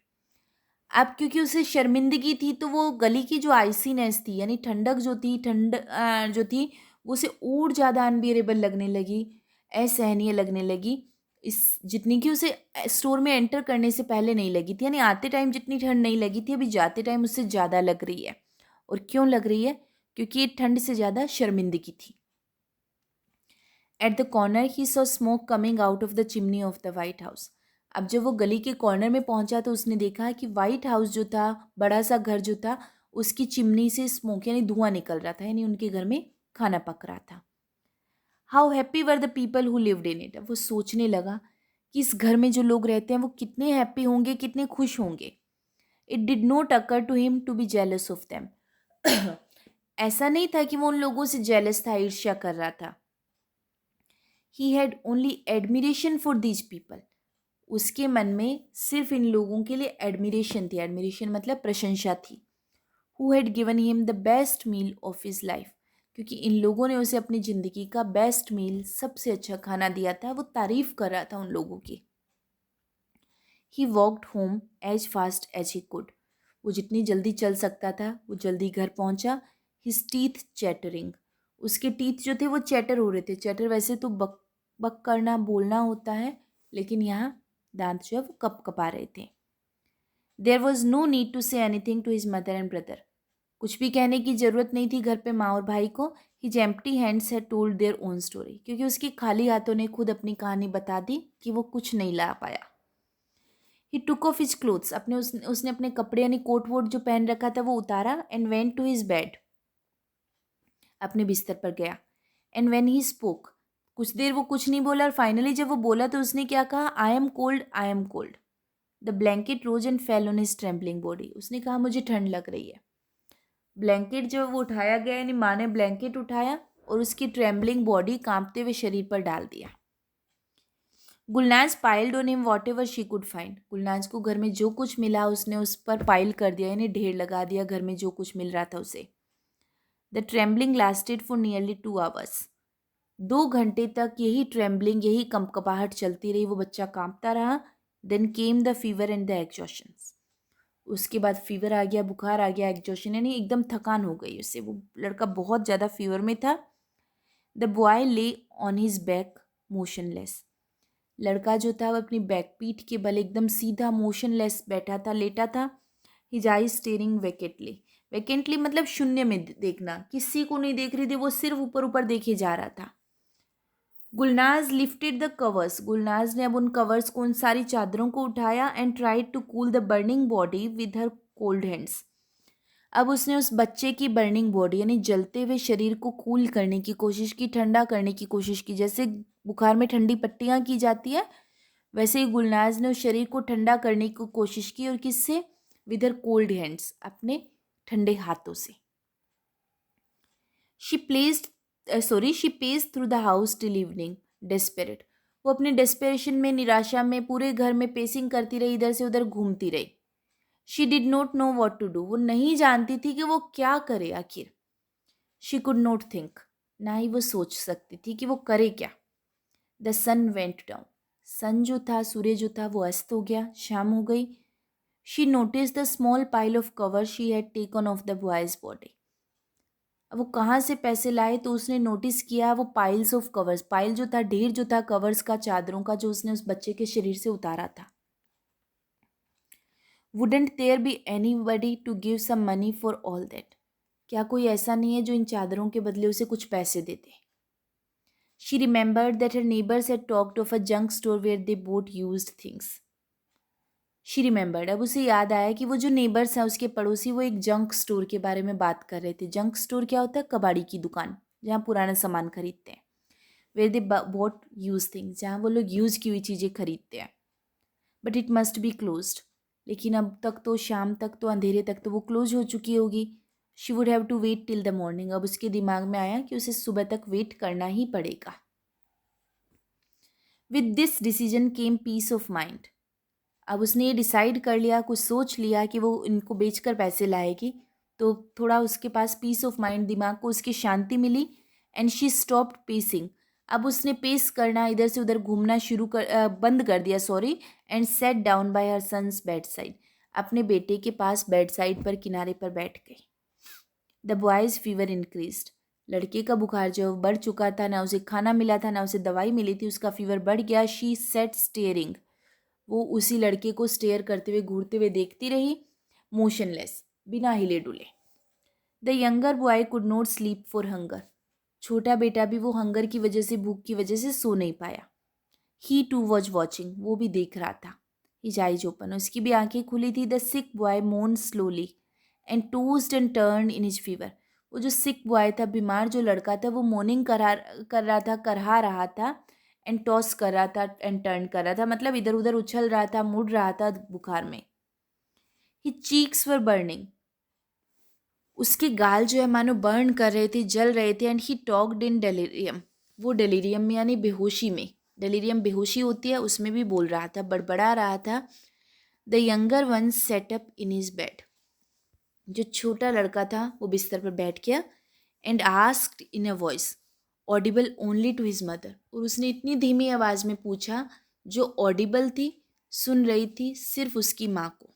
Speaker 1: अब क्योंकि उसे शर्मिंदगी थी तो वो गली की जो आइसीनेस थी, यानी ठंडक जो थी, जो थी, वो उसे और ज़्यादा अनबियरेबल लगने लगी, असहनीय लगने लगी। इस जितनी कि उसे स्टोर में एंटर करने से पहले नहीं लगी थी, यानी आते टाइम जितनी ठंड नहीं लगी थी, अभी जाते टाइम उससे ज़्यादा लग रही है। और क्यों लग रही है? क्योंकि ये ठंड से ज़्यादा शर्मिंदगी थी। At the corner he saw smoke coming out of the chimney of the white house. अब जब वो गली के कॉर्नर में पहुंचा तो उसने देखा कि वाइट हाउस जो था, बड़ा सा घर जो था, उसकी चिमनी से स्मोक यानी धुआं निकल रहा था, यानी उनके घर में खाना पक रहा था। How happy were the people who lived in it. अब वो सोचने लगा कि इस घर में जो लोग रहते हैं वो कितने हैप्पी होंगे, कितने खुश होंगे। It did not occur to him to be jealous of them. ऐसा नहीं था कि वो उन लोगों से जेलस था, ईर्ष्या कर रहा था। He had only admiration for these people. उसके मन में सिर्फ इन लोगों के लिए एडमिरेशन थी। एडमिरेशन मतलब प्रशंसा थी। Who had given him the best meal of his life. क्योंकि इन लोगों ने उसे अपनी ज़िंदगी का बेस्ट मील, सबसे अच्छा खाना दिया था। वो तारीफ़ कर रहा था उन लोगों की। He walked home as fast as he could. वो जितनी जल्दी चल सकता था वो जल्दी घर पहुंचा। His teeth chattering. उसके टीथ जो थे वो चैटर हो रहे थे। चैटर वैसे तो बक बक करना, बोलना होता है, लेकिन यहाँ दांत जो है वो कप कपा रहे थे। There was no need to say anything to his mother and brother. कुछ भी कहने की ज़रूरत नहीं थी घर पे माँ और भाई को। His empty hands had told their own story. क्योंकि उसके खाली हाथों ने खुद अपनी कहानी बता दी कि वो कुछ नहीं ला पाया। ही टुक ऑफ हिज क्लोथ्स। उसने अपने कपड़े यानी कोट वोट जो पहन रखा था वो उतारा। And went to his bed. अपने बिस्तर पर गया। And when he spoke. कुछ देर वो कुछ नहीं बोला, और फाइनली जब वो बोला तो उसने क्या कहा? I am cold, I am cold. The blanket rose and fell on his trembling body. उसने कहा मुझे ठंड लग रही है। ब्लैंकेट जो वो उठाया गया, यानी माँ ने ब्लैंकेट उठाया और उसकी ट्रेम्बलिंग बॉडी कांपते हुए शरीर पर डाल दिया। Gulnaz piled on him what ever she could find. Gulnaz को घर में जो कुछ मिला उसने उस पर पाइल कर दिया, यानी ढेर लगा दिया घर में जो कुछ मिल रहा था उसे। The trembling lasted for nearly 2 hours। 2 घंटे तक यही ट्रेम्बलिंग, यही कंपकपाहट चलती रही, वो बच्चा कांपता रहा। Then came the fever and the exhaustion. उसके बाद फीवर आ गया, बुखार आ गया, एग्जॉशन यानी एकदम थकान हो गई उससे, वो लड़का बहुत ज़्यादा फीवर में था। द बॉय ले ऑन हिज बैक मोशनलेस। लड़का जो था वो अपनी बैक पीठ के बल एकदम सीधा मोशनलेस बैठा था, लेटा था। हिज आई स्टेरिंग वैकेंटली। वैकेंटली मतलब शून्य में देखना, किसी को नहीं देख रही थी, वो सिर्फ ऊपर ऊपर देखे जा रहा था। Gulnaz lifted the covers. Gulnaz ने अब उन कवर्स को, उन सारी चादरों को उठाया and tried to cool the burning body with her cold hands. अब उसने उस बच्चे की बर्निंग बॉडी यानी जलते हुए शरीर को कूल करने की कोशिश की, ठंडा करने की कोशिश की। जैसे बुखार में ठंडी पट्टियाँ की जाती है, वैसे ही गुलनाज ने उस शरीर को ठंडा करने की कोशिश की। और किससे? विद हर कोल्ड हैंड्स, अपने ठंडे हाथों से। She paced through the house till evening desperate. वो अपने डेस्परेशन में, निराशा में पूरे घर में पेसिंग करती रही, इधर से उधर घूमती रही। She did not know what to do. वो नहीं जानती थी कि वो क्या करे आखिर। She could not think. ना ही वो सोच सकती थी कि वो करे क्या। The sun went down. Sun जो था, सूर्य जो था, वो अस्त हो गया, शाम हो गई। She notice the small pile of cover she had taken of the boys body. अब वो कहाँ से पैसे लाए, तो उसने नोटिस किया वो पाइल्स ऑफ कवर्स, पाइल जो था, ढेर जो था कवर्स का, चादरों का, जो उसने उस बच्चे के शरीर से उतारा था। Wouldn't there be anybody to give some money for all that. क्या कोई ऐसा नहीं है जो इन चादरों के बदले उसे कुछ पैसे दे दे। She remembered that her neighbours had talked of a junk store where they bought used things. She remembered, अब उसे याद आया कि वो जो नेबर्स हैं, उसके पड़ोसी, वो एक जंक स्टोर के बारे में बात कर रहे थे। जंक स्टोर क्या होता है? कबाड़ी की दुकान, जहाँ पुराना सामान खरीदते हैं। Where they bought used things, जहाँ वो लोग यूज़ की हुई चीज़ें खरीदते हैं। But it must be closed. लेकिन अब तक तो, शाम तक तो, अंधेरे तक तो वो क्लोज हो चुकी होगी। She would have to wait till the morning. अब उसके दिमाग में आया कि उसे सुबह तक वेट करना ही पड़ेगा। With this decision came peace of mind. अब उसने ये डिसाइड कर लिया, कुछ सोच लिया कि वो इनको बेचकर पैसे लाएगी, तो थोड़ा उसके पास पीस ऑफ माइंड, दिमाग को उसकी शांति मिली। And she stopped pacing. अब उसने पेस करना, इधर से उधर घूमना बंद कर दिया, sorry. And sat down by her son's bedside. अपने बेटे के पास बेड साइड पर, किनारे पर बैठ गई। The boys fever increased. लड़के का बुखार जो बढ़ चुका था, ना उसे खाना मिला था, ना उसे दवाई मिली थी, उसका फीवर बढ़ गया। She said steering. वो उसी लड़के को स्टेयर करते हुए, घूरते हुए देखती रही, मोशनलेस, बिना हिले डुले। The younger boy could not sleep for hunger. छोटा बेटा भी वो हंगर की वजह से, भूख की वजह से सो नहीं पाया। He too was watching. वो भी देख रहा था। His eyes open. उसकी भी आंखें खुली थी। The sick boy moan slowly and tossed and turn in his fever. वो जो सिक बॉय था, बीमार जो लड़का था, वो मोर्निंग कर रहा था, करहा रहा था। एंड टॉस कर रहा था, एंड टर्न कर रहा था, मतलब इधर उधर उछल रहा था, मुड़ रहा था बुखार में। हिज चीक्स वर बर्निंग। उसके गाल जो है मानो बर्न कर रहे थे, जल रहे थे। And he talked in delirium. वो डेलीरियम में यानी बेहोशी में, डेलीरियम बेहोशी होती है, उसमें भी बोल रहा था, बड़बड़ा रहा था। The younger one sat up in his bed. जो छोटा लड़का था वो बिस्तर पर बैठ गया। And asked in a voice audible only to his mother. और उसने इतनी धीमी आवाज़ में पूछा, जो ऑडिबल थी, सुन रही थी सिर्फ उसकी माँ को।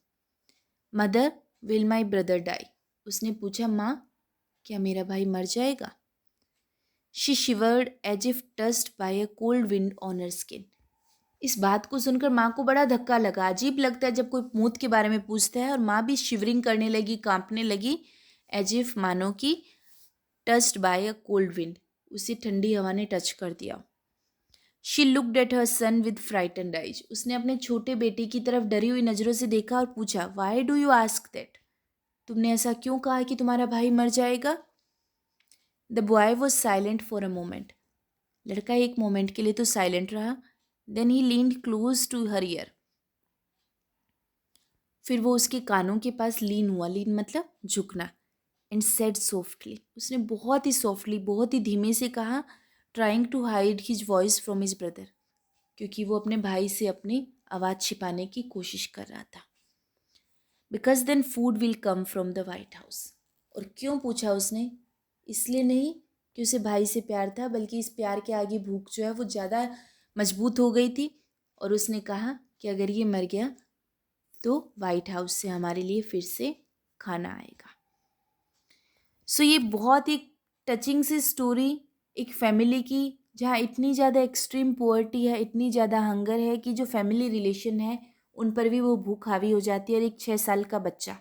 Speaker 1: Mother, will my brother die. उसने पूछा, माँ, क्या मेरा भाई मर जाएगा? She shivered as if touched by a cold wind on her skin. इस बात को सुनकर माँ को बड़ा धक्का लगा। अजीब लगता है जब कोई मौत के बारे में पूछता है। और माँ भी शिवरिंग करने लगी, कांपने लगी, एज इफ मानो कि touched bye a cold wind, उसे ठंडी हवा ने टच कर दिया। She looked at her sun with frightened eyes. उसने अपने छोटे बेटे की तरफ डरी हुई नज़रों से देखा और पूछा, why do you ask that? तुमने ऐसा क्यों कहा कि तुम्हारा भाई मर जाएगा? The boy was silent for a moment. लड़का एक मोमेंट के लिए तो साइलेंट रहा। Then he leaned close to her ear. फिर वो उसके कानों के पास लीन हुआ, लीन मतलब झुकना। एंड सेड सॉफ्टली, उसने बहुत ही सॉफ्टली, बहुत ही धीमे से कहा, trying to hide his voice from his brother, क्योंकि वो अपने भाई से अपनी आवाज़ छिपाने की कोशिश कर रहा था। Because then food will come from the white house. और क्यों पूछा उसने? इसलिए नहीं कि उसे भाई से प्यार था, बल्कि इस प्यार के आगे भूख जो है वो ज़्यादा मजबूत हो गई थी। और उसने कहा कि अगर ये मर गया तो वाइट हाउस से हमारे लिए फिर से खाना आएगा। सो ये बहुत ही टचिंग सी स्टोरी एक फैमिली की, जहाँ इतनी ज़्यादा एक्सट्रीम पोवर्टी है, इतनी ज़्यादा हंगर है कि जो फैमिली रिलेशन है उन पर भी वो भूख हावी हो जाती है। और एक 6 साल का बच्चा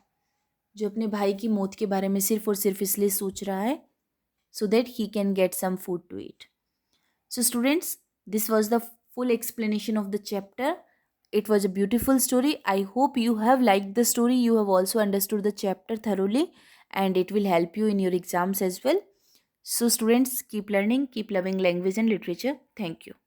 Speaker 1: जो अपने भाई की मौत के बारे में सिर्फ और सिर्फ इसलिए सोच रहा है so that he can get some food to eat. So students, this was the full explanation of the chapter. It was a beautiful story. I hope you have liked the story. You have also understood the chapter thoroughly and it will help you in your exams as well. So students, keep learning, keep loving language and literature. Thank you.